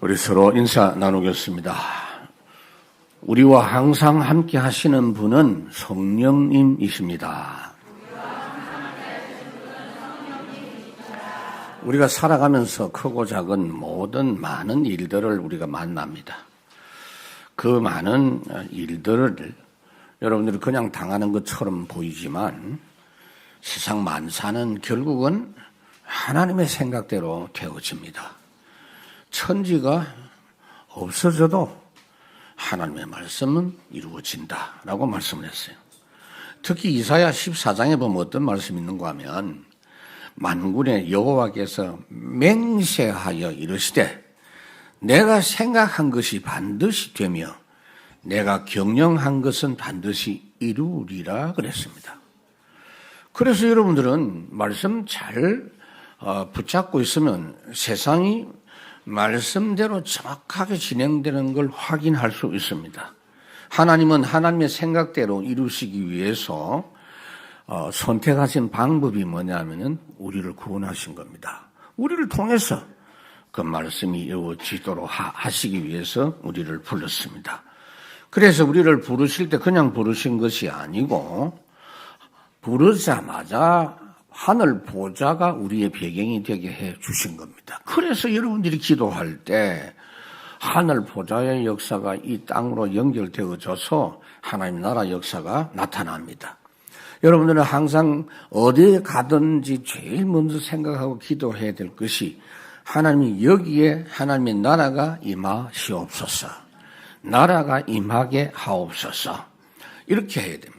우리 서로 인사 나누겠습니다. 우리와 항상 함께 하시는 분은 성령님이십니다. 우리가 살아가면서 크고 작은 모든 많은 일들을 우리가 만납니다. 그 많은 일들을 여러분들이 그냥 당하는 것처럼 보이지만 세상 만사는 결국은 하나님의 생각대로 되어집니다. 천지가 없어져도 하나님의 말씀은 이루어진다라고 말씀을 했어요. 특히 이사야 14장에 보면 어떤 말씀이 있는가 하면 만군의 여호와께서 맹세하여 이르시되 내가 생각한 것이 반드시 되며 내가 경영한 것은 반드시 이루리라 그랬습니다. 그래서 여러분들은 말씀 잘 붙잡고 있으면 세상이 말씀대로 정확하게 진행되는 걸 확인할 수 있습니다. 하나님은 하나님의 생각대로 이루시기 위해서 선택하신 방법이 뭐냐면은 우리를 구원하신 겁니다. 우리를 통해서 그 말씀이 이루어지도록 하시기 위해서 우리를 불렀습니다. 그래서 우리를 부르실 때 그냥 부르신 것이 아니고 부르자마자 하늘 보좌가 우리의 배경이 되게 해 주신 겁니다. 그래서 여러분들이 기도할 때 하늘 보좌의 역사가 이 땅으로 연결되어져서 하나님 나라 역사가 나타납니다. 여러분들은 항상 어디에 가든지 제일 먼저 생각하고 기도해야 될 것이 하나님이 여기에 하나님의 나라가 임하시옵소서. 나라가 임하게 하옵소서. 이렇게 해야 됩니다.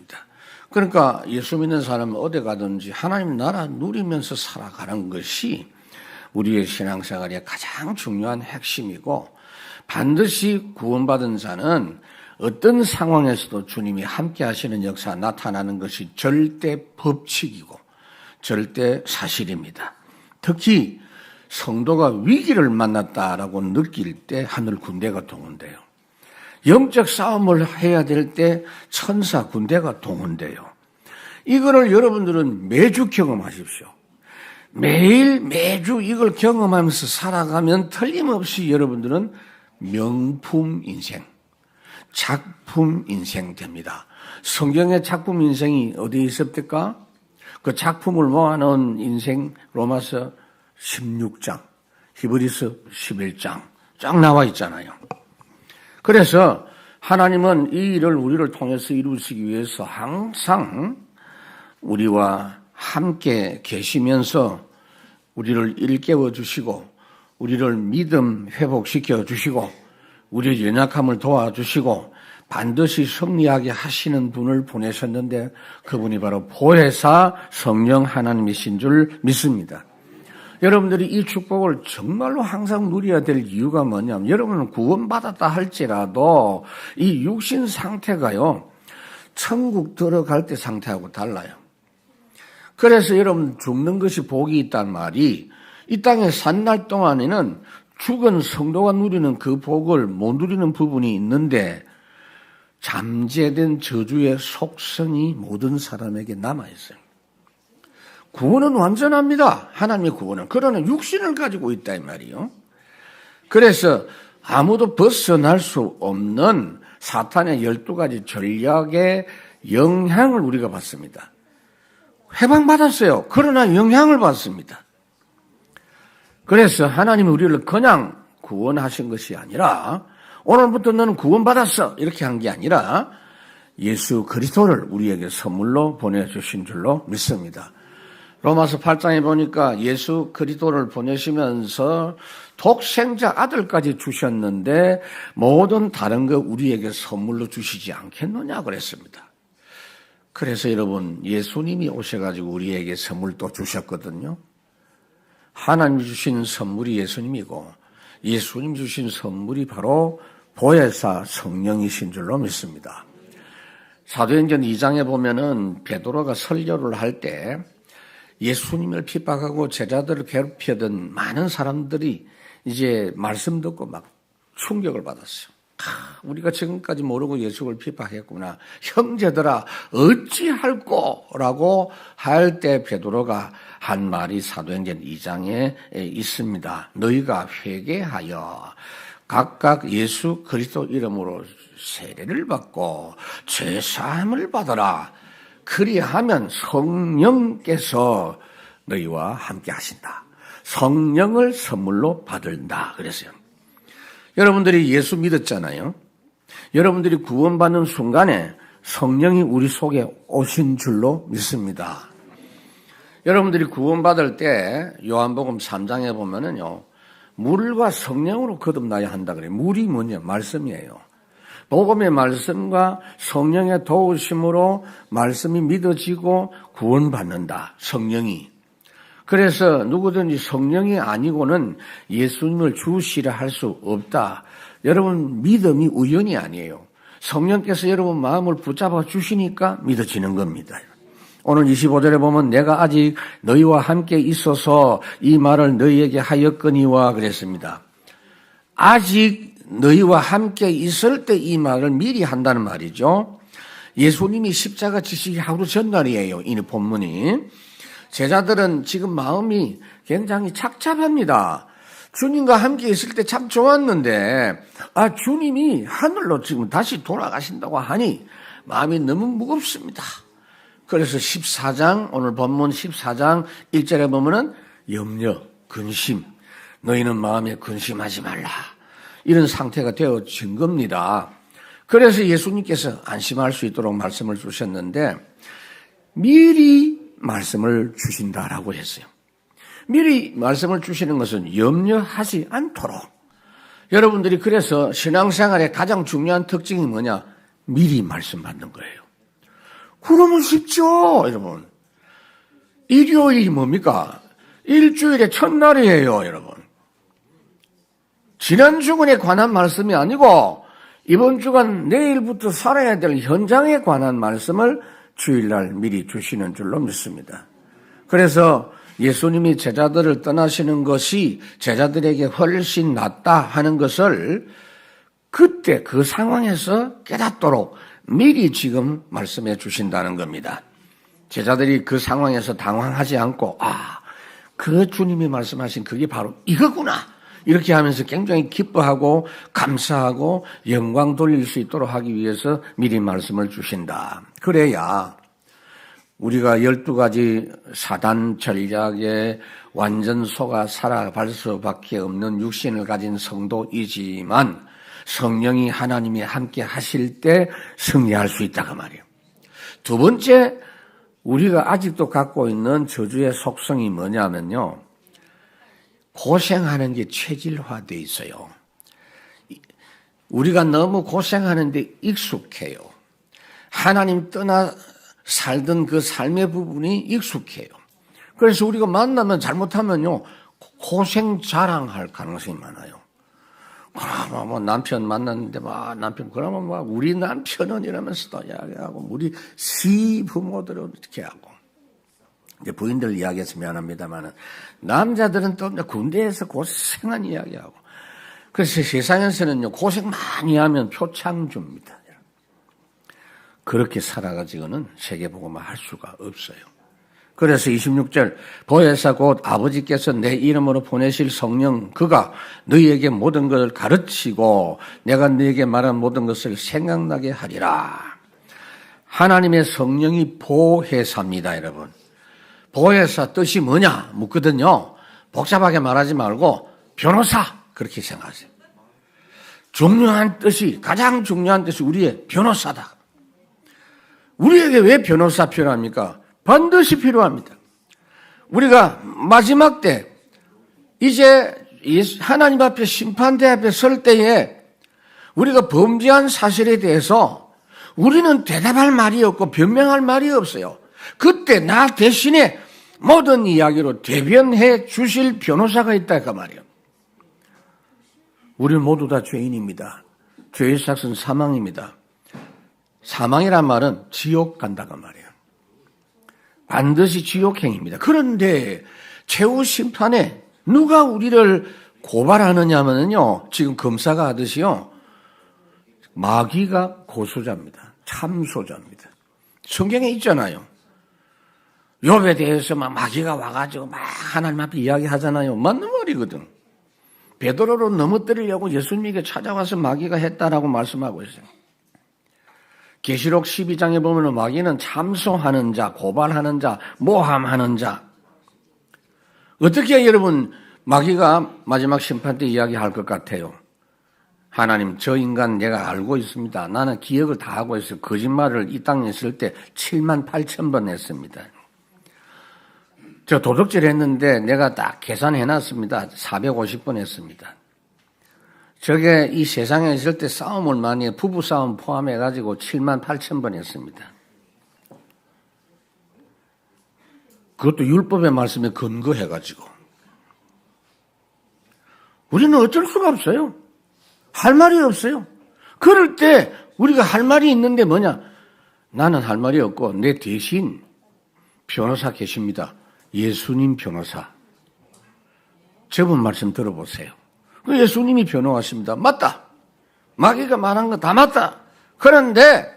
그러니까 예수 믿는 사람은 어디 가든지 하나님 나라 누리면서 살아가는 것이 우리의 신앙생활의 가장 중요한 핵심이고 반드시 구원받은 자는 어떤 상황에서도 주님이 함께 하시는 역사가 나타나는 것이 절대 법칙이고 절대 사실입니다. 특히 성도가 위기를 만났다라고 느낄 때 하늘 군대가 동원돼요. 영적 싸움을 해야 될 때 천사 군대가 동원돼요. 이거를 여러분들은 매주 경험하십시오. 매주 이걸 경험하면서 살아가면 틀림없이 여러분들은 명품 인생, 작품 인생 됩니다. 성경의 작품 인생이 어디에 있습니까? 그 작품을 모아놓은 인생 로마서 16장, 히브리서 11장 쫙 나와 있잖아요. 그래서 하나님은 이 일을 우리를 통해서 이루시기 위해서 항상 우리와 함께 계시면서 우리를 일깨워 주시고 우리를 믿음 회복시켜 주시고 우리의 연약함을 도와주시고 반드시 승리하게 하시는 분을 보내셨는데 그분이 바로 보혜사 성령 하나님이신 줄 믿습니다. 여러분들이 이 축복을 정말로 항상 누려야 될 이유가 뭐냐면 여러분은 구원받았다 할지라도 이 육신 상태가요 천국 들어갈 때 상태하고 달라요. 그래서 여러분 죽는 것이 복이 있단 말이 이 땅에 산 날 동안에는 죽은 성도가 누리는 그 복을 못 누리는 부분이 있는데 잠재된 저주의 속성이 모든 사람에게 남아있어요. 구원은 완전합니다. 하나님의 구원은. 그러나 육신을 가지고 있다 이 말이요. 그래서 아무도 벗어날 수 없는 사탄의 12가지 전략의 영향을 우리가 받습니다. 해방받았어요. 그러나 영향을 받습니다. 그래서 하나님이 우리를 그냥 구원하신 것이 아니라 오늘부터 너는 구원받았어 이렇게 한 게 아니라 예수 그리스도를 우리에게 선물로 보내주신 줄로 믿습니다. 로마서 8장에 보니까 예수 그리스도를 보내시면서 독생자 아들까지 주셨는데 모든 다른 거 우리에게 선물로 주시지 않겠느냐 그랬습니다. 그래서 여러분 예수님이 오셔가지고 우리에게 선물도 주셨거든요. 하나님이 주신 선물이 예수님이고 예수님 주신 선물이 바로 보혜사 성령이신 줄로 믿습니다. 사도행전 2장에 보면은 베드로가 설교를 할 때 예수님을 핍박하고 제자들을 괴롭히던 많은 사람들이 이제 말씀 듣고 막 충격을 받았어요. 우리가 지금까지 모르고 예수를 핍박했구나. 형제들아 어찌할꼬? 라고 할 때 베드로가 한 말이 사도행전 2장에 있습니다. 너희가 회개하여 각각 예수 그리스도 이름으로 세례를 받고 죄 사함을 받아라. 그리하면 성령께서 너희와 함께 하신다. 성령을 선물로 받는다 그랬어요. 여러분들이 예수 믿었잖아요. 여러분들이 구원받는 순간에 성령이 우리 속에 오신 줄로 믿습니다. 여러분들이 구원받을 때 요한복음 3장에 보면은요, 물과 성령으로 거듭나야 한다 그래요. 물이 뭐냐? 말씀이에요. 복음의 말씀과 성령의 도우심으로 말씀이 믿어지고 구원받는다. 성령이. 그래서 누구든지 성령이 아니고는 예수님을 주시라 할 수 없다. 여러분 믿음이 우연이 아니에요. 성령께서 여러분 마음을 붙잡아 주시니까 믿어지는 겁니다. 오늘 25절에 보면 내가 아직 너희와 함께 있어서 이 말을 너희에게 하였거니와 그랬습니다. 아직 너희와 함께 있을 때 이 말을 미리 한다는 말이죠. 예수님이 십자가 지시기 하루 전날이에요. 이 본문이. 제자들은 지금 마음이 굉장히 착잡합니다. 주님과 함께 있을 때 참 좋았는데 주님이 하늘로 지금 다시 돌아가신다고 하니 마음이 너무 무겁습니다. 그래서 14장 오늘 본문 14장 1절에 보면은 염려, 근심, 너희는 마음에 근심하지 말라. 이런 상태가 되어진 겁니다. 그래서 예수님께서 안심할 수 있도록 말씀을 주셨는데 미리 말씀을 주신다라고 했어요. 미리 말씀을 주시는 것은 염려하지 않도록. 여러분들이 그래서 신앙생활의 가장 중요한 특징이 뭐냐? 미리 말씀 받는 거예요. 그러면 쉽죠, 여러분. 일요일이 뭡니까? 일주일의 첫날이에요, 여러분. 지난 주간에 관한 말씀이 아니고 이번 주간 내일부터 살아야 될 현장에 관한 말씀을 주일날 미리 주시는 줄로 믿습니다. 그래서 예수님이 제자들을 떠나시는 것이 제자들에게 훨씬 낫다 하는 것을 그때 그 상황에서 깨닫도록 미리 지금 말씀해 주신다는 겁니다. 제자들이 그 상황에서 당황하지 않고 그 주님이 말씀하신 그게 바로 이거구나. 이렇게 하면서 굉장히 기뻐하고 감사하고 영광 돌릴 수 있도록 하기 위해서 미리 말씀을 주신다. 그래야 우리가 12가지 사단 전략에 완전 속아 살아갈 수밖에 없는 육신을 가진 성도이지만 성령이 하나님이 함께 하실 때 승리할 수 있다 그 말이에요. 두 번째, 우리가 아직도 갖고 있는 저주의 속성이 뭐냐면요, 고생하는 게 체질화되어 있어요. 우리가 너무 고생하는데 익숙해요. 하나님 떠나 살던 그 삶의 부분이 익숙해요. 그래서 우리가 만나면 잘못하면요, 고생 자랑할 가능성이 많아요. 남편 만났는데 남편 그러면 우리 남편은 이러면서도 이야기하고 우리 시부모들은 이렇게 하고 이제 부인들 이야기해서 미안합니다만은 남자들은 또 군대에서 고생한 이야기하고 그래서 세상에서는요 고생 많이 하면 표창 줍니다. 그렇게 살아가지고는 세계복음화 할 수가 없어요. 그래서 26절 보혜사 곧 아버지께서 내 이름으로 보내실 성령 그가 너희에게 모든 것을 가르치고 내가 너희에게 말한 모든 것을 생각나게 하리라. 하나님의 성령이 보혜사입니다, 여러분. 보혜사 뜻이 뭐냐 묻거든요. 복잡하게 말하지 말고 변호사 그렇게 생각하세요. 중요한 뜻이 가장 중요한 뜻이 우리의 변호사다. 우리에게 왜 변호사 필요합니까? 반드시 필요합니다. 우리가 마지막 때 이제 하나님 앞에 심판대 앞에 설 때에 우리가 범죄한 사실에 대해서 우리는 대답할 말이 없고 변명할 말이 없어요. 그때 나 대신에 모든 이야기로 대변해 주실 변호사가 있다 그 말이에요. 우리 모두 다 죄인입니다. 죄의 삭은 사망입니다. 사망이란 말은 지옥 간다고 말이에요. 반드시 지옥행입니다. 그런데 최후 심판에 누가 우리를 고발하느냐면요, 지금 검사가 하듯이요, 마귀가 고소자입니다. 참소자입니다. 성경에 있잖아요. 욥에 대해서 마귀가 와가지고 하나님 앞에 이야기하잖아요. 맞는 말이거든. 베드로를 넘어뜨리려고 예수님에게 찾아와서 마귀가 했다라고 말씀하고 있어요. 계시록 12장에 보면 마귀는 참소하는 자, 고발하는 자, 모함하는 자. 어떻게 여러분 마귀가 마지막 심판 때 이야기할 것 같아요? 하나님, 저 인간 내가 알고 있습니다. 나는 기억을 다 하고 있어요. 거짓말을 이 땅에 있을 때 7만 8천 번 했습니다. 저 도둑질 했는데 내가 딱 계산해놨습니다. 450번 했습니다. 저게 이 세상에 있을 때 싸움을 많이 해, 부부싸움 포함해가지고 7만 8천 번 했습니다. 그것도 율법의 말씀에 근거해가지고. 우리는 어쩔 수가 없어요. 할 말이 없어요. 그럴 때 우리가 할 말이 있는데 뭐냐? 나는 할 말이 없고 내 대신 변호사 계십니다. 예수님 변호사. 저분 말씀 들어보세요. 예수님이 변호하십니다. 맞다. 마귀가 말한 거 다 맞다. 그런데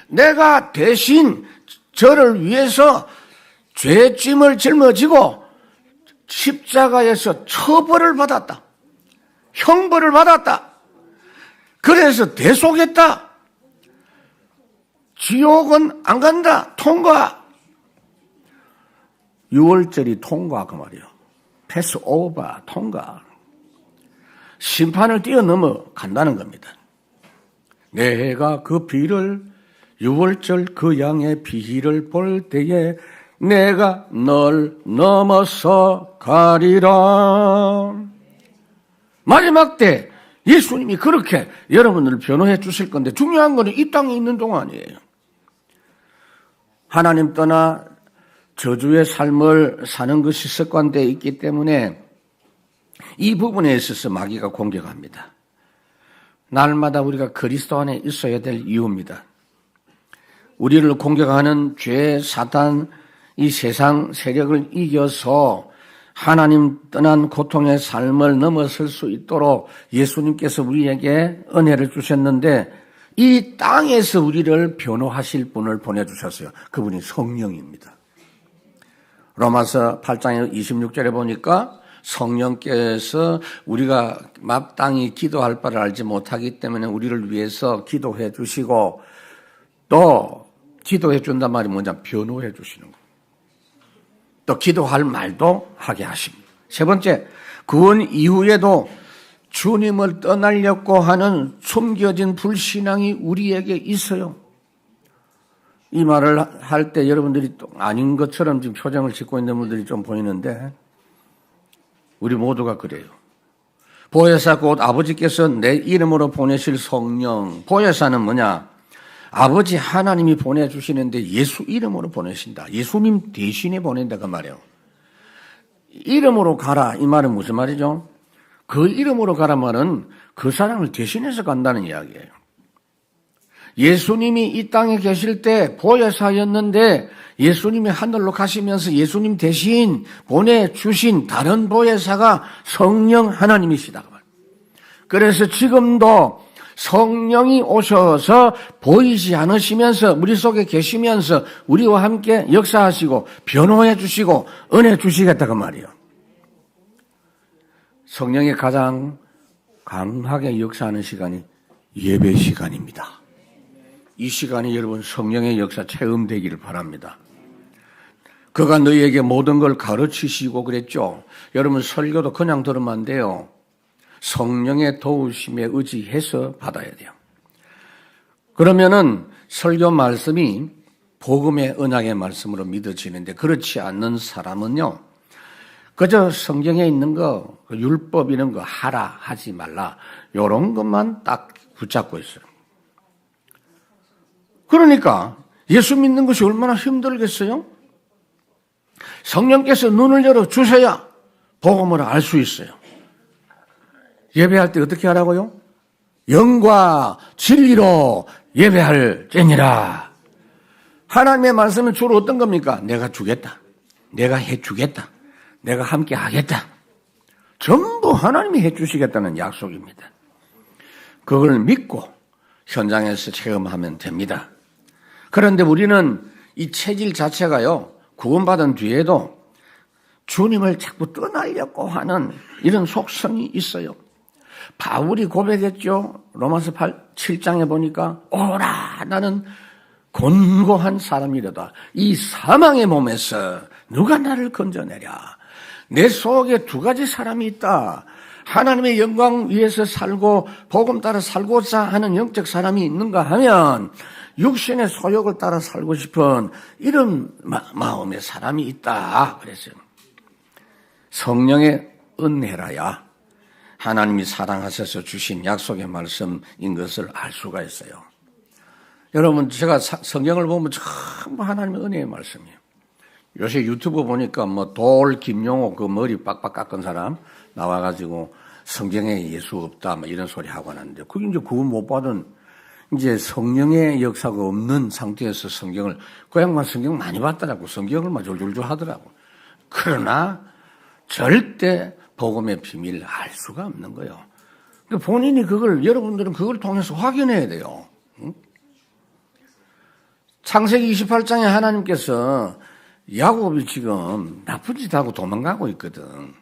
내가 대신 저를 위해서 죄짐을 짊어지고 십자가에서 처벌을 받았다. 형벌을 받았다. 그래서 대속했다. 지옥은 안 간다. 통과. 6월절이 통과 그 말이에요. 패스 오버 통과. 심판을 뛰어넘어 간다는 겁니다. 내가 그 비를 6월절 그 양의 비를 볼 때에 내가 널 넘어서 가리라. 마지막 때 예수님이 그렇게 여러분을 변호해 주실 건데 중요한 거는 이 땅에 있는 동안이에요. 하나님 떠나 저주의 삶을 사는 것이 습관되어 있기 때문에 이 부분에 있어서 마귀가 공격합니다. 날마다 우리가 그리스도 안에 있어야 될 이유입니다. 우리를 공격하는 죄, 사탄, 이 세상 세력을 이겨서 하나님 떠난 고통의 삶을 넘어설 수 있도록 예수님께서 우리에게 은혜를 주셨는데 이 땅에서 우리를 변호하실 분을 보내주셨어요. 그분이 성령입니다. 로마서 8장 26절에 보니까 성령께서 우리가 마땅히 기도할 바를 알지 못하기 때문에 우리를 위해서 기도해 주시고 또 기도해 준단 말이 뭐냐? 변호해 주시는 거예요. 또 기도할 말도 하게 하십니다. 세 번째, 구원 이후에도 주님을 떠나려고 하는 숨겨진 불신앙이 우리에게 있어요. 이 말을 할 때 여러분들이 또 아닌 것처럼 지금 표정을 짓고 있는 분들이 좀 보이는데 우리 모두가 그래요. 보혜사 곧 아버지께서 내 이름으로 보내실 성령. 보혜사는 뭐냐? 아버지 하나님이 보내주시는데 예수 이름으로 보내신다. 예수님 대신에 보낸다 그 말이에요. 이름으로 가라 이 말은 무슨 말이죠? 그 이름으로 가라 말은 그 사람을 대신해서 간다는 이야기예요. 예수님이 이 땅에 계실 때 보혜사였는데 예수님이 하늘로 가시면서 예수님 대신 보내주신 다른 보혜사가 성령 하나님이시다. 그래서 지금도 성령이 오셔서 보이지 않으시면서 우리 속에 계시면서 우리와 함께 역사하시고 변호해 주시고 은혜 주시겠다 그 말이에요. 성령이 가장 강하게 역사하는 시간이 예배 시간입니다. 이 시간이 여러분 성령의 역사 체험되기를 바랍니다. 그가 너희에게 모든 걸 가르치시고 그랬죠. 여러분 설교도 그냥 들으면 안 돼요. 성령의 도우심에 의지해서 받아야 돼요. 그러면은 설교 말씀이 복음의 언약의 말씀으로 믿어지는데 그렇지 않는 사람은요. 그저 성경에 있는 거, 율법 이런 거 하라 하지 말라 이런 것만 딱 붙잡고 있어요. 그러니까 예수 믿는 것이 얼마나 힘들겠어요? 성령께서 눈을 열어 주셔야 복음을 알 수 있어요. 예배할 때 어떻게 하라고요? 영과 진리로 예배할지니라. 하나님의 말씀은 주로 어떤 겁니까? 내가 주겠다. 내가 해주겠다. 내가 함께 하겠다. 전부 하나님이 해주시겠다는 약속입니다. 그걸 믿고 현장에서 체험하면 됩니다. 그런데 우리는 이 체질 자체가요, 구원받은 뒤에도 주님을 자꾸 떠나려고 하는 이런 속성이 있어요. 바울이 고백했죠. 로마서 7장에 보니까 오라 나는 곤고한 사람이로다. 이 사망의 몸에서 누가 나를 건져내랴. 내 속에 두 가지 사람이 있다. 하나님의 영광 위에서 살고 복음 따라 살고자 하는 영적 사람이 있는가 하면 육신의 소욕을 따라 살고 싶은 이런 마음의 사람이 있다. 그랬어요. 성령의 은혜라야 하나님이 사랑하셔서 주신 약속의 말씀인 것을 알 수가 있어요. 여러분, 제가 성경을 보면 전부 하나님의 은혜의 말씀이에요. 요새 유튜브 보니까 김용호 그 머리 빡빡 깎은 사람 나와가지고 성경에 예수 없다 이런 소리 하고 하는데 그게 이제 구원 못 받은 이제 성령의 역사가 없는 상태에서 성경을 그 양반 성경 많이 봤더라고. 성경을 막 졸졸졸 하더라고. 그러나 절대 복음의 비밀을 알 수가 없는 거예요. 그러니까 본인이 여러분들은 그걸 통해서 확인해야 돼요. 응? 창세기 28장에 하나님께서 야곱이 지금 나쁜 짓 하고 도망가고 있거든.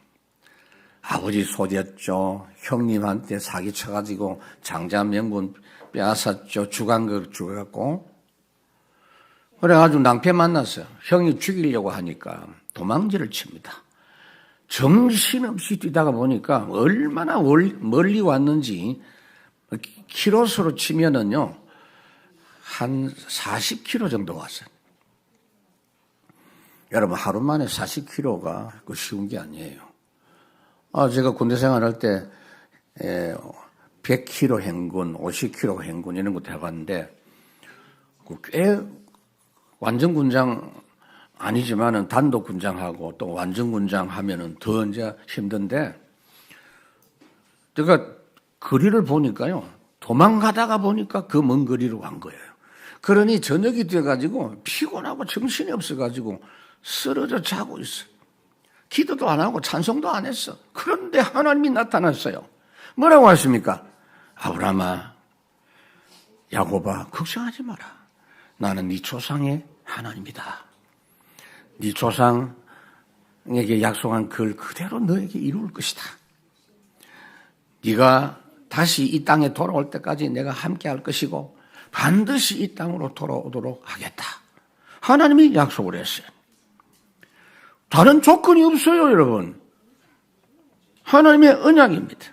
아버지 속였죠. 형님한테 사기쳐가지고 장자 명분 빼앗았죠. 주간걸 주갖고. 그래가지고 낭패 만났어요. 형이 죽이려고 하니까 도망질을 칩니다. 정신없이 뛰다가 보니까 얼마나 멀리 왔는지 키로수로 치면은요, 한 40km 정도 왔어요. 여러분, 하루 만에 40km가 쉬운 게 아니에요. 제가 군대 생활할 때 100km 행군, 50km 행군 이런 것도 해봤는데 꽤 완전 군장 아니지만은 단독 군장하고 또 완전 군장 하면은 더 이제 힘든데 제가 거리를 보니까요, 도망가다가 보니까 그 먼 거리로 간 거예요. 그러니 저녁이 돼가지고 피곤하고 정신이 없어가지고 쓰러져 자고 있어요. 기도도 안 하고 찬송도 안 했어. 그런데 하나님이 나타났어요. 뭐라고 하십니까? 아브라함아, 야곱아, 걱정하지 마라. 나는 네 조상의 하나님이다. 네 조상에게 약속한 그 그대로 너에게 이룰 것이다. 네가 다시 이 땅에 돌아올 때까지 내가 함께 할 것이고 반드시 이 땅으로 돌아오도록 하겠다. 하나님이 약속을 했어요. 다른 조건이 없어요, 여러분. 하나님의 언약입니다.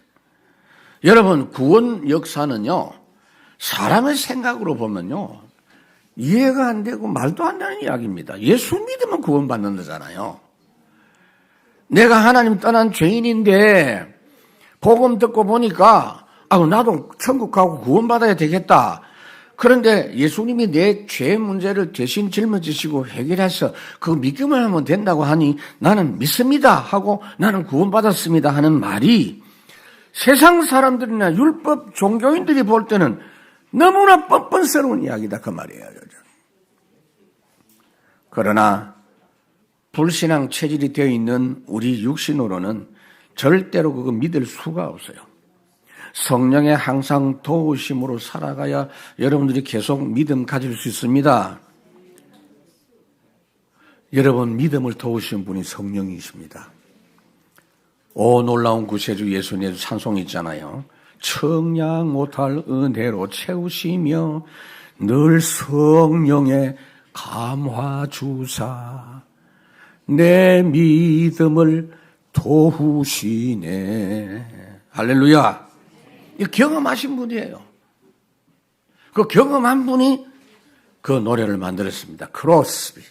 여러분, 구원 역사는요, 사람의 생각으로 보면요, 이해가 안 되고 말도 안 되는 이야기입니다. 예수 믿으면 구원받는 거잖아요. 내가 하나님 떠난 죄인인데 복음 듣고 보니까 나도 천국 가고 구원받아야 되겠다. 그런데 예수님이 내 죄 문제를 대신 짊어지시고 해결해서 그 믿기만 하면 된다고 하니 나는 믿습니다 하고 나는 구원받았습니다 하는 말이 세상 사람들이나 율법 종교인들이 볼 때는 너무나 뻔뻔스러운 이야기다 그 말이에요. 그러나 불신앙 체질이 되어 있는 우리 육신으로는 절대로 그거 믿을 수가 없어요. 성령의 항상 도우심으로 살아가야 여러분들이 계속 믿음 가질 수 있습니다. 여러분, 믿음을 도우신 분이 성령이십니다. 오 놀라운 구세주 예수님의 찬송이 있잖아요. 청량 못할 은혜로 채우시며 늘 성령의 감화 주사 내 믿음을 도우시네. 할렐루야. 이 경험하신 분이에요. 그 경험한 분이 그 노래를 만들었습니다. 크로스비.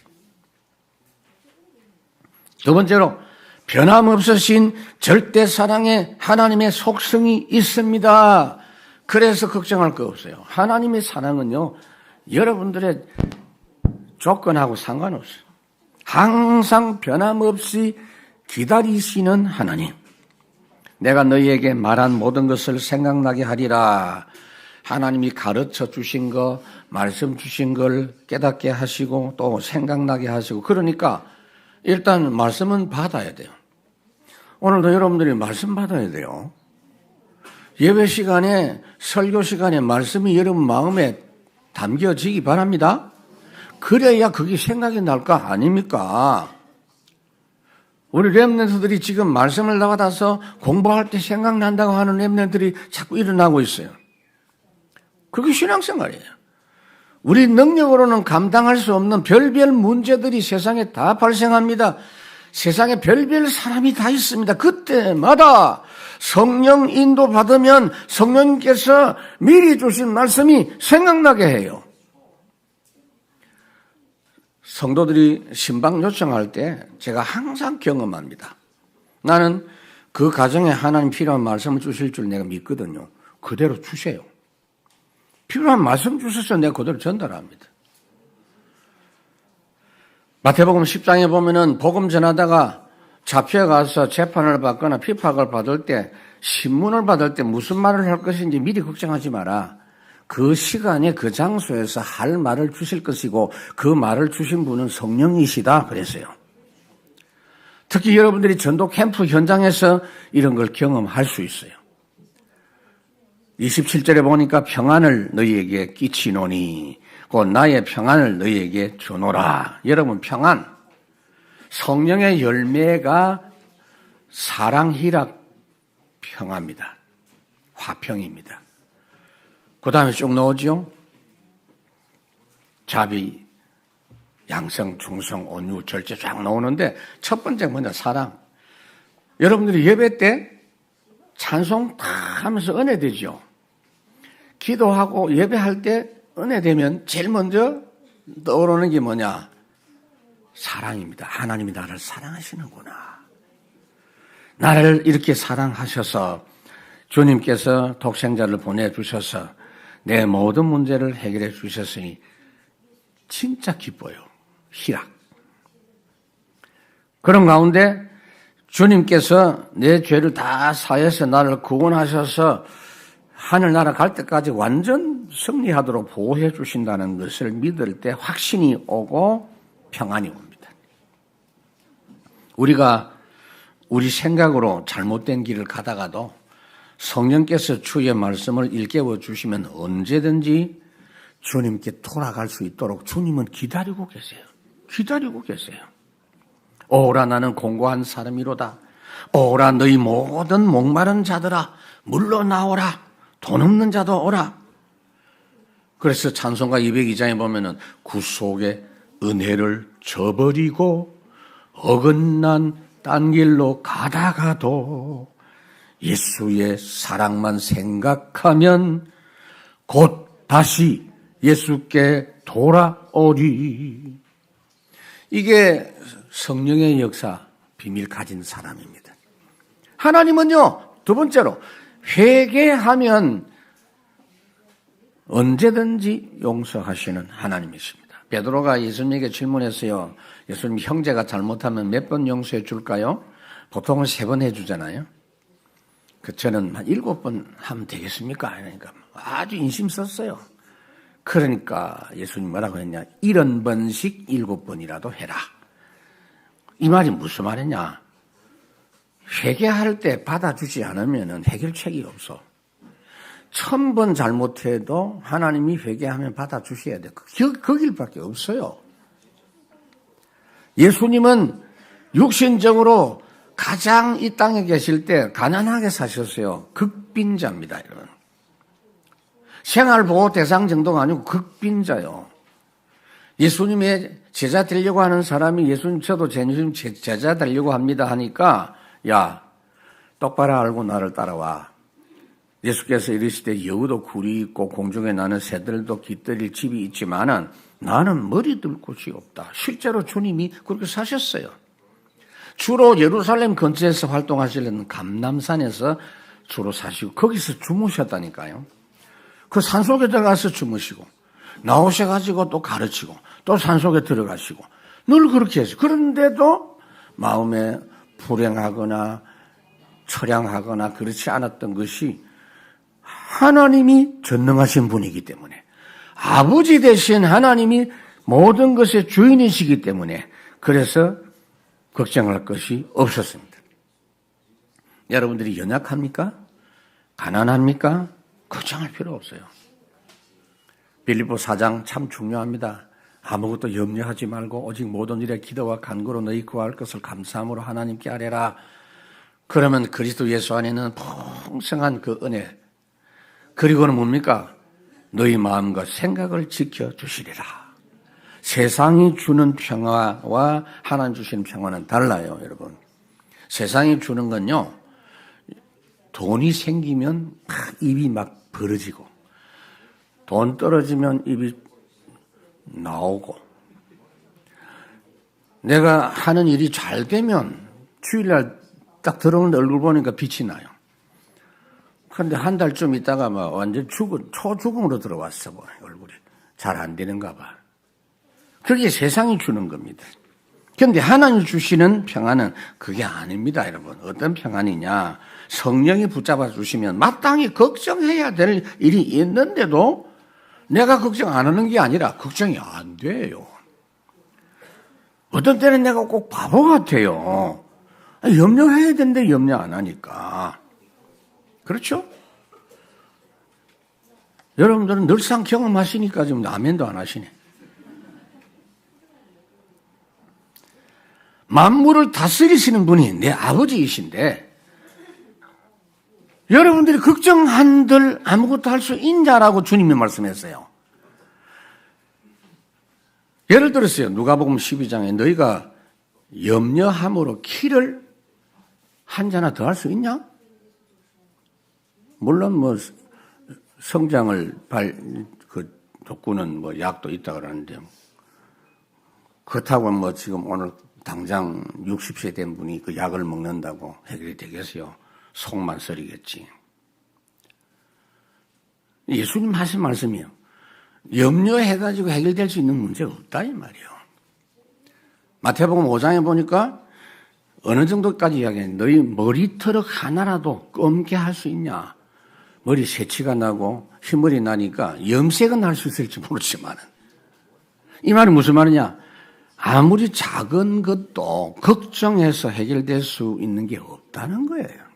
두 번째로 변함없으신 절대 사랑의 하나님의 속성이 있습니다. 그래서 걱정할 거 없어요. 하나님의 사랑은요, 여러분들의 조건하고 상관없어요. 항상 변함없이 기다리시는 하나님. 내가 너희에게 말한 모든 것을 생각나게 하리라. 하나님이 가르쳐 주신 거, 말씀 주신 걸 깨닫게 하시고 또 생각나게 하시고, 그러니까 일단 말씀은 받아야 돼요. 오늘도 여러분들이 말씀 받아야 돼요. 예배 시간에, 설교 시간에 말씀이 여러분 마음에 담겨지기 바랍니다. 그래야 그게 생각이 날 거 아닙니까? 우리 렘넌트들이 지금 말씀을 받아서 공부할 때 생각난다고 하는 렘넌트들이 자꾸 일어나고 있어요. 그게 신앙생활이에요. 우리 능력으로는 감당할 수 없는 별별 문제들이 세상에 다 발생합니다. 세상에 별별 사람이 다 있습니다. 그때마다 성령 인도 받으면 성령님께서 미리 주신 말씀이 생각나게 해요. 성도들이 신방 요청할 때 제가 항상 경험합니다. 나는 그 가정에 하나님 필요한 말씀을 주실 줄 내가 믿거든요. 그대로 주세요. 필요한 말씀 주셔서 내가 그대로 전달합니다. 마태복음 10장에 보면은 복음 전하다가 잡혀가서 재판을 받거나 핍박을 받을 때 신문을 받을 때 무슨 말을 할 것인지 미리 걱정하지 마라. 그 시간에 그 장소에서 할 말을 주실 것이고 그 말을 주신 분은 성령이시다 그랬어요. 특히 여러분들이 전도 캠프 현장에서 이런 걸 경험할 수 있어요. 27절에 보니까 평안을 너희에게 끼치노니 곧 나의 평안을 너희에게 주노라. 여러분 평안, 성령의 열매가 사랑, 희락, 평화입니다. 화평입니다. 그 다음에 쭉 나오죠. 자비, 양성, 충성, 온유, 절제 쫙 나오는데 첫 번째 먼저 사랑. 여러분들이 예배 때 찬송 다 하면서 은혜되죠. 기도하고 예배할 때 은혜되면 제일 먼저 떠오르는 게 뭐냐? 사랑입니다. 하나님이 나를 사랑하시는구나. 나를 이렇게 사랑하셔서 주님께서 독생자를 보내주셔서 내 모든 문제를 해결해 주셨으니 진짜 기뻐요. 희락. 그런 가운데 주님께서 내 죄를 다 사해서 나를 구원하셔서 하늘나라 갈 때까지 완전 승리하도록 보호해 주신다는 것을 믿을 때 확신이 오고 평안이 옵니다. 우리가 우리 생각으로 잘못된 길을 가다가도 성령께서 주의 말씀을 일깨워 주시면 언제든지 주님께 돌아갈 수 있도록 주님은 기다리고 계세요. 기다리고 계세요. 오라 나는 공고한 사람이로다. 오라 너희 모든 목마른 자들아 물러나오라. 돈 없는 자도 오라. 그래서 찬송가 202장에 보면은 구속의 은혜를 저버리고 어긋난 딴 길로 가다가도 예수의 사랑만 생각하면 곧 다시 예수께 돌아오리. 이게 성령의 역사 비밀 가진 사람입니다. 하나님은요, 두 번째로 회개하면 언제든지 용서하시는 하나님이십니다. 베드로가 예수님에게 질문했어요. 예수님 형제가 잘못하면 몇 번 용서해 줄까요? 보통은 3번 해주잖아요. 저는 한 7번 하면 되겠습니까? 그러니까 아주 인심 썼어요. 그러니까 예수님 뭐라고 했냐? 70번씩 7번이라도 해라. 이 말이 무슨 말이냐? 회개할 때 받아주지 않으면 해결책이 없어. 1000번 잘못해도 하나님이 회개하면 받아주셔야 돼. 그 길밖에 없어요. 예수님은 육신적으로 가장 이 땅에 계실 때 가난하게 사셨어요. 극빈자입니다. 이런. 생활보호 대상 정도가 아니고 극빈자요. 예수님의 제자 되려고 하는 사람이 예수님 저도 예수님 제자 되려고 합니다 하니까 야 똑바로 알고 나를 따라와. 예수께서 이르시되 여우도 굴이 있고 공중에 나는 새들도 깃들일 집이 있지만은 나는 머리 들 곳이 없다. 실제로 주님이 그렇게 사셨어요. 주로 예루살렘 근처에서 활동하시려는 감람산에서 주로 사시고 거기서 주무셨다니까요. 그 산속에 들어가서 주무시고 나오셔가지고 또 가르치고 또 산속에 들어가시고 늘 그렇게 했어요. 그런데도 마음에 불행하거나 처량하거나 그렇지 않았던 것이 하나님이 전능하신 분이기 때문에 아버지 되신 하나님이 모든 것의 주인이시기 때문에 그래서 걱정할 것이 없었습니다. 여러분들이 연약합니까? 가난합니까? 걱정할 필요 없어요. 빌립보 4장 참 중요합니다. 아무것도 염려하지 말고 오직 모든 일에 기도와 간구로 너희 구할 것을 감사함으로 하나님께 아뢰라. 그러면 그리스도 예수 안에는 풍성한 그 은혜, 그리고는 뭡니까? 너희 마음과 생각을 지켜주시리라. 세상이 주는 평화와 하나님 주시는 평화는 달라요, 여러분. 세상이 주는 건요, 돈이 생기면 입이 막 벌어지고, 돈 떨어지면 입이 나오고, 내가 하는 일이 잘 되면 주일날 딱 들어오는데 얼굴 보니까 빛이 나요. 그런데 한 달쯤 있다가 막 완전 초죽음으로 들어왔어, 얼굴이. 잘 안 되는가 봐. 그게 세상이 주는 겁니다. 그런데 하나님 주시는 평안은 그게 아닙니다, 여러분. 어떤 평안이냐. 성령이 붙잡아 주시면 마땅히 걱정해야 될 일이 있는데도 내가 걱정 안 하는 게 아니라 걱정이 안 돼요. 어떤 때는 내가 꼭 바보 같아요. 염려해야 되는데 염려 안 하니까. 그렇죠? 여러분들은 늘상 경험하시니까 지금 아멘도 안 하시네. 만물을 다스리시는 분이 내 아버지이신데 여러분들이 걱정한들 아무것도 할 수 있냐라고 주님이 말씀했어요. 예를 들었어요. 누가복음 12장에 너희가 염려함으로 키를 한 자나 더 할 수 있냐? 물론 뭐 성장을 돋구는 뭐 약도 있다 그러는데 그렇다고 뭐 지금 오늘 당장 60세 된 분이 그 약을 먹는다고 해결이 되겠어요? 속만 썰이겠지. 예수님 하신 말씀이요. 염려해가지고 해결될 수 있는 문제가 없다 이 말이에요. 마태복음 5장에 보니까 어느 정도까지 이야기해? 너희 머리털 하나라도 검게 할 수 있냐? 머리 새치가 나고 흰머리 나니까 염색은 할 수 있을지 모르지만 이 말이 무슨 말이냐? 아무리 작은 것도 걱정해서 해결될 수 있는 게 없다는 거예요.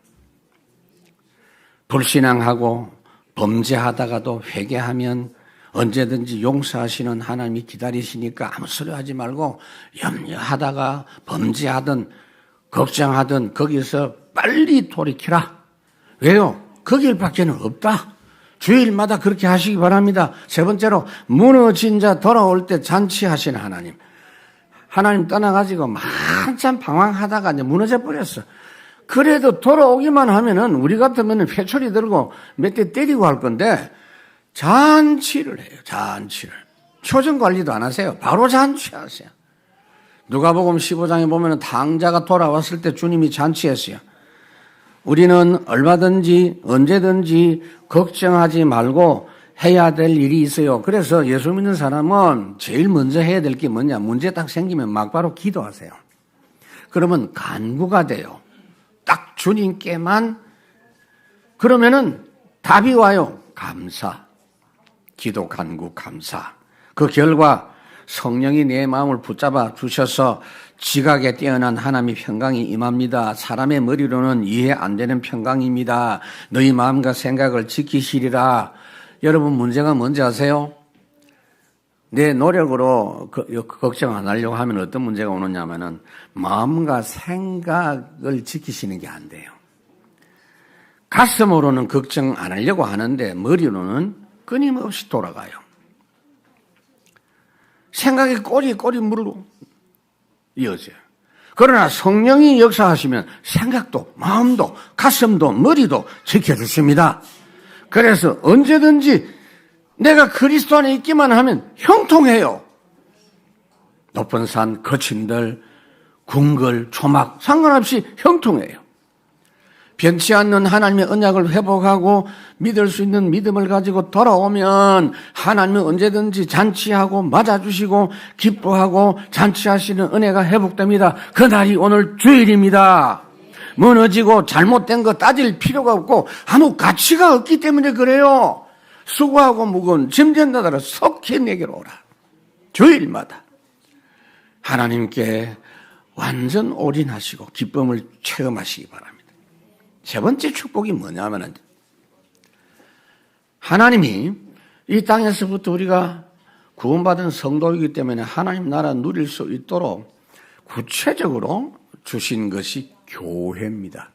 불신앙하고 범죄하다가도 회개하면 언제든지 용서하시는 하나님이 기다리시니까 아무 소리 하지 말고 염려하다가 범죄하든 걱정하든 거기서 빨리 돌이키라. 왜요? 그 길밖에는 없다. 주일마다 그렇게 하시기 바랍니다. 세 번째로 무너진 자 돌아올 때 잔치하시는 하나님. 하나님 떠나가지고 한참 방황하다가 이제 무너져 버렸어. 그래도 돌아오기만 하면은 우리 같으면 회초리 들고 몇 대 때리고 할 건데 잔치를 해요. 잔치를. 표정 관리도 안 하세요. 바로 잔치하세요. 누가복음 15장에 보면은 당자가 돌아왔을 때 주님이 잔치했어요. 우리는 얼마든지 언제든지 걱정하지 말고 해야 될 일이 있어요. 그래서 예수 믿는 사람은 제일 먼저 해야 될 게 뭐냐? 문제 딱 생기면 막바로 기도하세요. 그러면 간구가 돼요. 딱 주님께만. 그러면은 답이 와요. 감사. 기도, 간구, 감사. 그 결과 성령이 내 마음을 붙잡아 주셔서 지각에 뛰어난 하나님의 평강이 임합니다. 사람의 머리로는 이해 안 되는 평강입니다. 너희 마음과 생각을 지키시리라. 여러분 문제가 뭔지 아세요? 내 노력으로 걱정 안 하려고 하면 어떤 문제가 오느냐면은 마음과 생각을 지키시는 게 안 돼요. 가슴으로는 걱정 안 하려고 하는데 머리로는 끊임없이 돌아가요. 생각이 꼬리 물로 이어져요. 그러나 성령이 역사하시면 생각도 마음도 가슴도 머리도 지켜주십니다. 그래서 언제든지 내가 그리스도 안에 있기만 하면 형통해요. 높은 산, 거친 들, 궁궐, 초막 상관없이 형통해요. 변치 않는 하나님의 언약을 회복하고 믿을 수 있는 믿음을 가지고 돌아오면 하나님은 언제든지 잔치하고 맞아주시고 기뻐하고 잔치하시는 은혜가 회복됩니다. 그날이 오늘 주일입니다. 무너지고 잘못된 거 따질 필요가 없고 아무 가치가 없기 때문에 그래요. 수고하고 무거운 짐진 자들아 속히 내게로 오라. 주일마다 하나님께 완전 올인하시고 기쁨을 체험하시기 바랍니다. 세 번째 축복이 뭐냐면은 하나님이 이 땅에서부터 우리가 구원받은 성도이기 때문에 하나님 나라 누릴 수 있도록 구체적으로 주신 것이 교회입니다.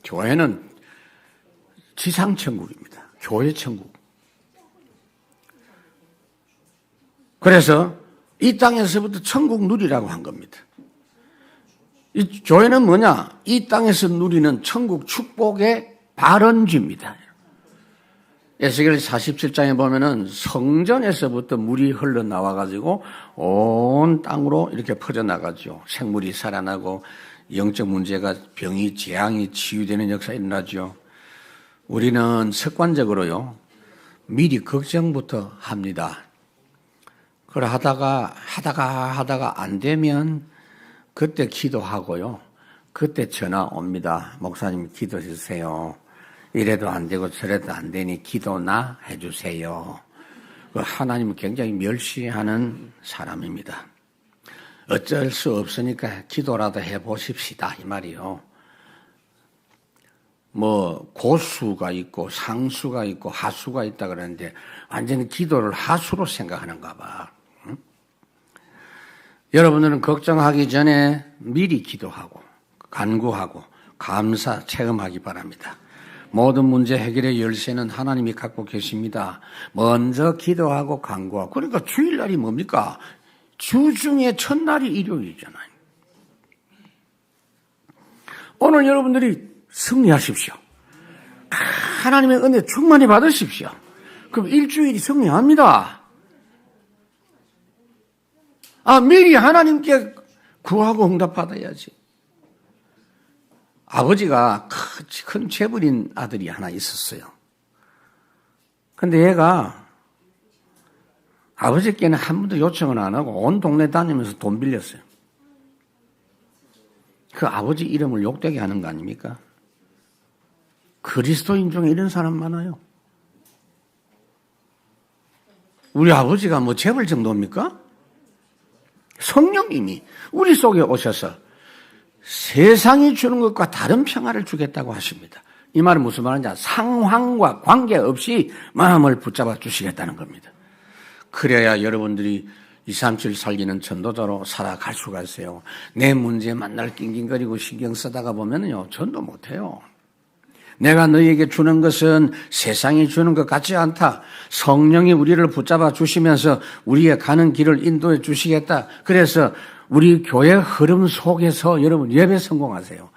교회는 지상천국입니다. 교회 천국. 그래서 이 땅에서부터 천국 누리라고 한 겁니다. 이 교회는 뭐냐? 이 땅에서 누리는 천국 축복의 발원지입니다. 에스겔 47장에 보면은 성전에서부터 물이 흘러나와가지고 온 땅으로 이렇게 퍼져나가죠. 생물이 살아나고 영적 문제가 병이 재앙이 치유되는 역사가 일어나죠. 우리는 습관적으로요, 미리 걱정부터 합니다. 그걸 하다가 안 되면 그때 기도하고요. 그때 전화 옵니다. 목사님 기도해 주세요. 이래도 안 되고 저래도 안 되니 기도나 해주세요. 하나님은 굉장히 멸시하는 사람입니다. 어쩔 수 없으니까 기도라도 해보십시다 이 말이요. 뭐 고수가 있고 상수가 있고 하수가 있다 그러는데 완전히 기도를 하수로 생각하는가 봐. 응? 여러분들은 걱정하기 전에 미리 기도하고 간구하고 감사 체험하기 바랍니다. 모든 문제 해결의 열쇠는 하나님이 갖고 계십니다. 먼저 기도하고 간구하고. 그러니까 주일날이 뭡니까? 주중에 첫날이 일요일이잖아요. 오늘 여러분들이 승리하십시오. 하나님의 은혜 충만히 받으십시오. 그럼 일주일이 승리합니다. 미리 하나님께 구하고 응답받아야지. 아버지가 큰 재벌인 아들이 하나 있었어요. 근데 얘가 아버지께는 한 번도 요청을 안 하고 온 동네 다니면서 돈 빌렸어요. 그 아버지 이름을 욕되게 하는 거 아닙니까? 그리스도인 중에 이런 사람 많아요. 우리 아버지가 뭐 재벌 정도입니까? 성령님이 우리 속에 오셔서 세상이 주는 것과 다른 평화를 주겠다고 하십니다. 이 말은 무슨 말이냐? 상황과 관계없이 마음을 붙잡아 주시겠다는 겁니다. 그래야 여러분들이 237 살기는 전도자로 살아갈 수가 있어요. 내 문제에 만날 낑낑거리고 신경 쓰다가 보면요, 전도 못해요. 내가 너희에게 주는 것은 세상이 주는 것 같지 않다. 성령이 우리를 붙잡아 주시면서 우리의 가는 길을 인도해 주시겠다. 그래서 우리 교회 흐름 속에서 여러분 예배 성공하세요.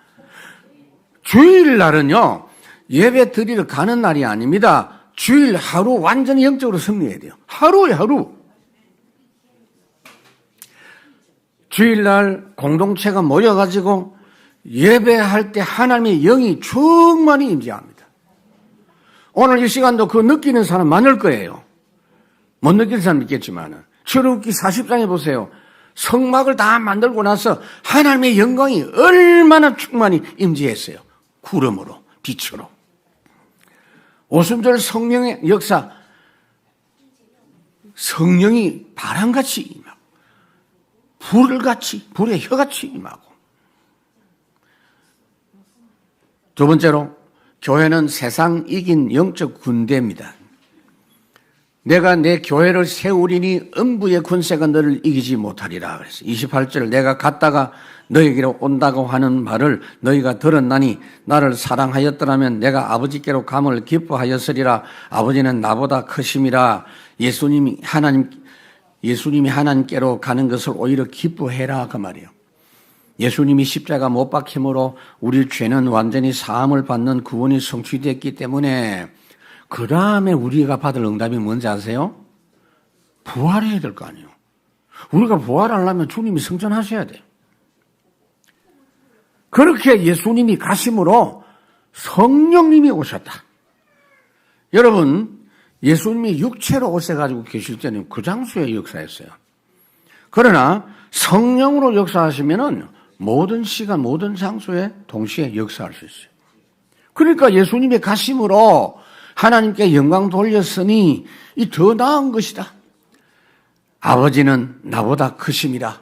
주일날은요, 예배 드리러 가는 날이 아닙니다. 주일 하루 완전히 영적으로 승리해야 돼요. 하루에 하루. 주일날 공동체가 모여가지고 예배할 때 하나님의 영이 충만히 임재합니다. 오늘 이 시간도 그 느끼는 사람 많을 거예요. 못 느끼는 사람 있겠지만은. 출애굽기 40장에 보세요. 성막을 다 만들고 나서 하나님의 영광이 얼마나 충만히 임재했어요. 구름으로, 빛으로. 오순절 성령의 역사, 성령이 바람같이 임하고 불같이, 불의 혀같이 임하고. 두 번째로 교회는 세상 이긴 영적 군대입니다. 내가 내 교회를 세우리니 음부의 군세가 너를 이기지 못하리라. 그래서 28절 내가 갔다가 너에게로 온다고 하는 말을 너희가 들었나니 나를 사랑하였더라면 내가 아버지께로 감을 기뻐하였으리라. 아버지는 나보다 크심이라. 예수님이 하나님께로 가는 것을 오히려 기뻐해라 그 말이에요. 예수님이 십자가 못 박힘으로 우리 죄는 완전히 사함을 받는 구원이 성취됐기 때문에 그 다음에 우리가 받을 응답이 뭔지 아세요? 부활해야 될 거 아니에요. 우리가 부활하려면 주님이 승천하셔야 돼요. 그렇게 예수님이 가심으로 성령님이 오셨다. 여러분, 예수님이 육체로 오셔가지고 계실 때는 그 장소의 역사였어요. 그러나 성령으로 역사하시면은 모든 시간, 모든 장소에 동시에 역사할 수 있어요. 그러니까 예수님의 가심으로 하나님께 영광 돌렸으니 이 더 나은 것이다. 아버지는 나보다 크심이라.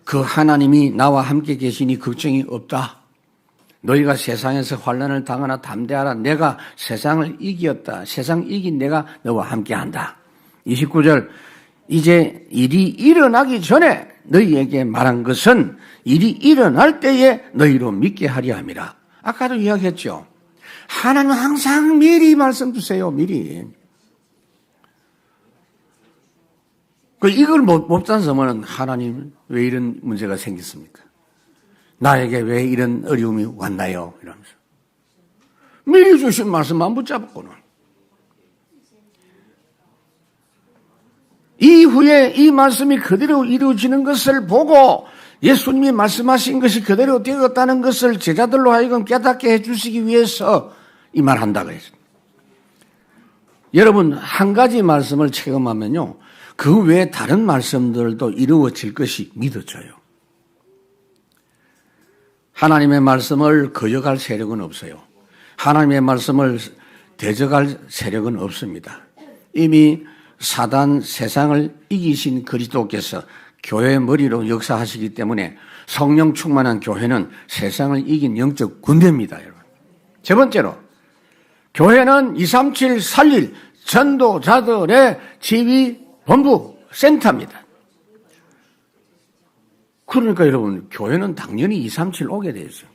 그 하나님이 나와 함께 계시니 걱정이 없다. 너희가 세상에서 환난을 당하나 담대하라. 내가 세상을 이겼다. 세상 이긴 내가 너와 함께한다. 29절 이제 일이 일어나기 전에 너희에게 말한 것은 일이 일어날 때에 너희로 믿게 하리 함이라. 아까도 이야기했죠. 하나님은 항상 미리 말씀 주세요. 미리. 이걸 못 단서면 하나님 왜 이런 문제가 생겼습니까? 나에게 왜 이런 어려움이 왔나요? 이러면서. 미리 주신 말씀 안 붙잡고는. 이후에 이 말씀이 그대로 이루어지는 것을 보고 예수님이 말씀하신 것이 그대로 되었다는 것을 제자들로 하여금 깨닫게 해주시기 위해서 이 말 한다고 했습니다. 여러분, 한 가지 말씀을 체험하면요, 그 외에 다른 말씀들도 이루어질 것이 믿어져요. 하나님의 말씀을 거역할 세력은 없어요. 하나님의 말씀을 대적할 세력은 없습니다. 이미 사단 세상을 이기신 그리스도께서 교회의 머리로 역사하시기 때문에 성령 충만한 교회는 세상을 이긴 영적 군대입니다, 여러분. 세 번째로, 교회는 237 살릴 전도자들의 지휘 본부 센터입니다. 그러니까 여러분, 교회는 당연히 237 오게 돼 있어요.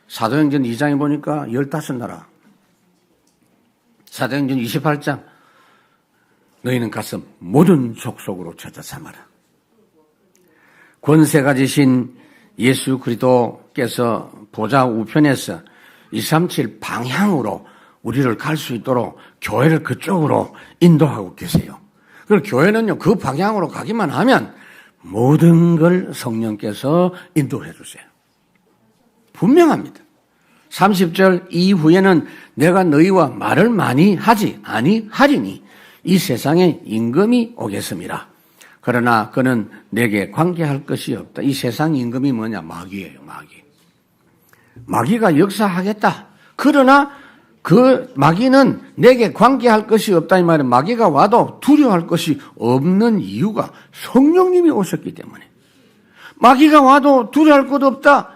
사도행전 2장에 보니까 15나라. 사도행전 28장. 너희는 가서 모든 족속으로 제자 삼아라. 권세 가지신 예수 그리스도께서 보좌 우편에서 237 방향으로 우리를 갈 수 있도록 교회를 그쪽으로 인도하고 계세요. 그리고 교회는요, 그 방향으로 가기만 하면 모든 걸 성령께서 인도해 주세요. 분명합니다. 30절 이후에는 내가 너희와 말을 많이 하지 아니하리니 이 세상에 임금이 오겠습니다. 그러나 그는 내게 관계할 것이 없다. 이 세상 임금이 뭐냐? 마귀예요, 마귀. 마귀가 역사하겠다. 그러나 그 마귀는 내게 관계할 것이 없다. 이 말은 마귀가 와도 두려워할 것이 없는 이유가 성령님이 오셨기 때문에. 마귀가 와도 두려워할 것 없다.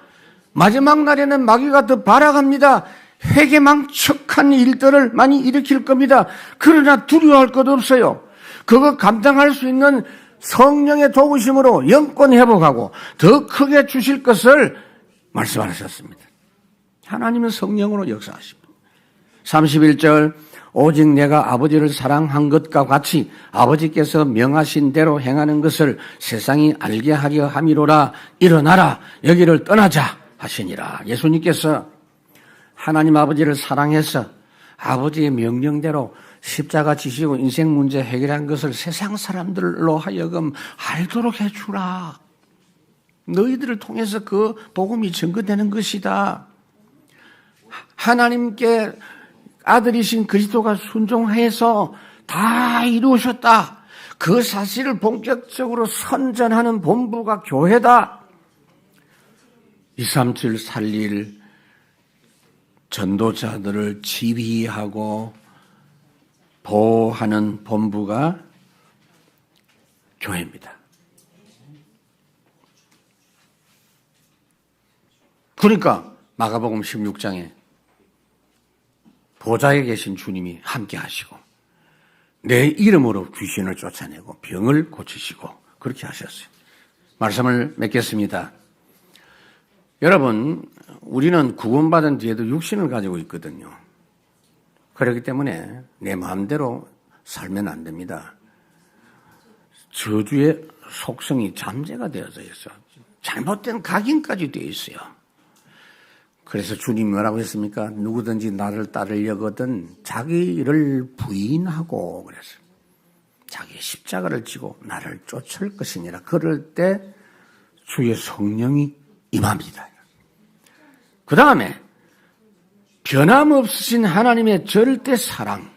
마지막 날에는 마귀가 더 발악합니다. 회개망측한 일들을 많이 일으킬 겁니다. 그러나 두려워할 것 없어요. 그거 감당할 수 있는 성령의 도우심으로 영권 회복하고 더 크게 주실 것을 말씀하셨습니다. 하나님은 성령으로 역사하십니다. 31절 오직 내가 아버지를 사랑한 것과 같이 아버지께서 명하신 대로 행하는 것을 세상이 알게 하려 함이로라. 일어나라 여기를 떠나자 하시니라. 예수님께서 하나님 아버지를 사랑해서 아버지의 명령대로 십자가 지시고 인생 문제 해결한 것을 세상 사람들로 하여금 알도록 해주라. 너희들을 통해서 그 복음이 증거되는 것이다. 하나님께 아들이신 그리스도가 순종해서 다 이루셨다. 그 사실을 본격적으로 선전하는 본부가 교회다. 237 살릴 전도자들을 지휘하고 보호하는 본부가 교회입니다. 그러니까 마가복음 16장에 보좌에 계신 주님이 함께 하시고 내 이름으로 귀신을 쫓아내고 병을 고치시고 그렇게 하셨어요. 말씀을 맺겠습니다. 여러분, 우리는 구원받은 뒤에도 육신을 가지고 있거든요. 그렇기 때문에 내 마음대로 살면 안 됩니다. 저주의 속성이 잠재가 되어져 있어요. 잘못된 각인까지 되어 있어요. 그래서 주님이 뭐라고 했습니까? 누구든지 나를 따르려거든 자기를 부인하고 그랬어요. 자기의 십자가를 지고 나를 쫓을 것이니라. 그럴 때 주의 성령이 임합니다. 그 다음에 변함없으신 하나님의 절대 사랑,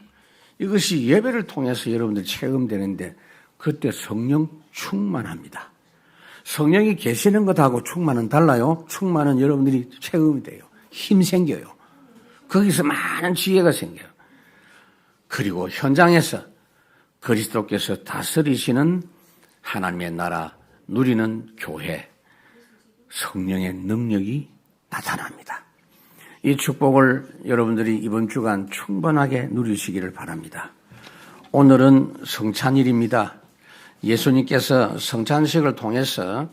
이것이 예배를 통해서 여러분들 체험되는데 그때 성령 충만합니다. 성령이 계시는 것하고 충만은 달라요. 충만은 여러분들이 체험이 돼요. 힘 생겨요. 거기서 많은 지혜가 생겨요. 그리고 현장에서 그리스도께서 다스리시는 하나님의 나라 누리는 교회, 성령의 능력이 나타납니다. 이 축복을 여러분들이 이번 주간 충분하게 누리시기를 바랍니다. 오늘은 성찬일입니다. 예수님께서 성찬식을 통해서